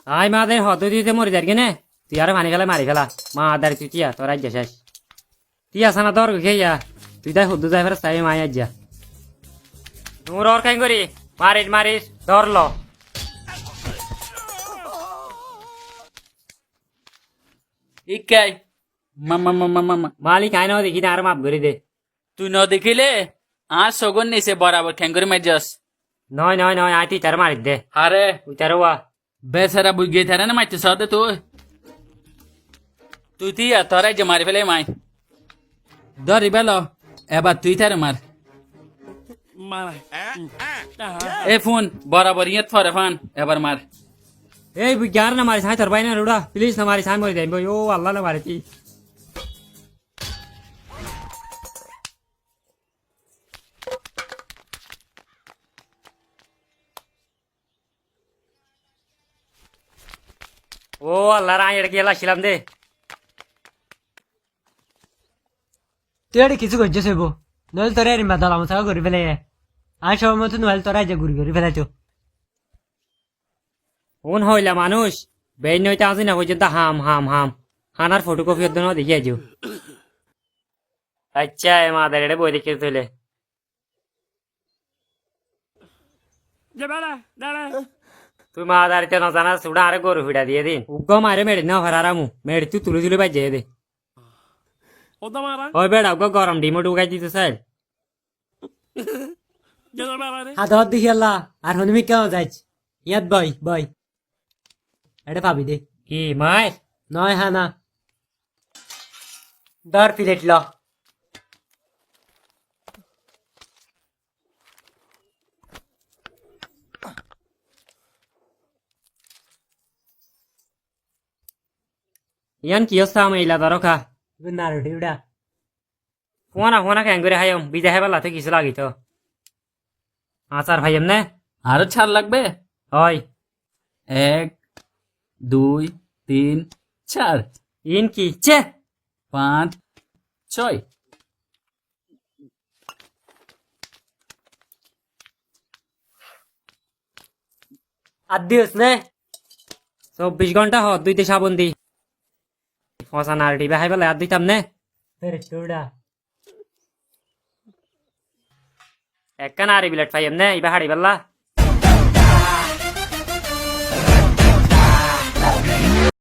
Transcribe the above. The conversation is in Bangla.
আই মাদের হত দিতে মরে যার কেনে তুই আর পানি ফেলা মারি ফেলা মা দাঁড়ি তুই টিয়া তোর আজ্ঞা শেষ টিয়া সানা তোর খেয়া তুই তাই হুদ্দু যাই ফেরাস তাই মাই আজ্ঞা তোর ওর কাই করি মারিস মারিস ধরল ইকাই মামা মামা মামা মালিক আই নাও দেখি না আর মাপ করে দে তুই ন দেখিলে আর সগন নিছে বরাবর ঠ্যাঙ্গরি মাইজাস নয় নয় নয় আই তুই তার মারিস দে আরে তুই তার ওয়া বেসারা বুঝ গিয়ে থারে না মাইতে সাথে তুই তিয়া তোরাই যে মারি ফেলে মাই ধরি বেল এবার তুই থারে মার এ ফোন বরাবর ইয়ে ফরে ফান এবার মার এই বিজ্ঞান না মারিস হাই তোর ভাই না রুড়া প্লিজ না মারিস আমি মরে যাই ও আল্লাহ না মারিস ও আল্লাহ রায় এটা কি এলা ছিলাম দে তুই এটা কিছু করছিস হইব নইলে তোরা এর মাদাল আমার সাথে ঘুরি ফেলে আর সবার মতো নইলে তোরা যে ঘুরি ঘুরি ফেলাইতো কোন হইলা মানুষ বেই নইতে আসি না পর্যন্ত হাম হাম হাম হানার ফটোকপি হতো না দেখি আজু আচ্ছা এ মাদার এটা বই দেখে তুলে তুই মাদারিতে না জানা সুড়া আরে গরু ফিডা দিয়ে দিন উগ্গ মারে মেড়ি না ফেরারামু মেড়ি তুই তুলে তুলে বাজে দে ওই বেড়া উগ্গ গরম ডিমো ঢুকাই দিতে স্যার হাত হাত দেখি আল্লাহ আর হনুমি কেমন যাইছ ইয়াত বই বই এটা পাবি দে কি মাই নয় হ্যাঁ না দর প্লেট ল ইয়ান কি অবস্থা আমি ইলা দরকা না রুটি উড়া ফোনা ফোনা কেন করে হাইম বিজা হেবার লাতে কিছু লাগিত আচার ভাইম নে আরো ছাড় লাগবে হয় 1 2 3 4 ইন কি চে 5 6 আর দিস নে 24 ঘন্টা হ দুইতে সাবন দি ফসা নারটি বাহাই বেলা আর দিতাম নে ফের উড়া একখানা আরি বিলেট পাইম নে ইবা হাড়ি বেলা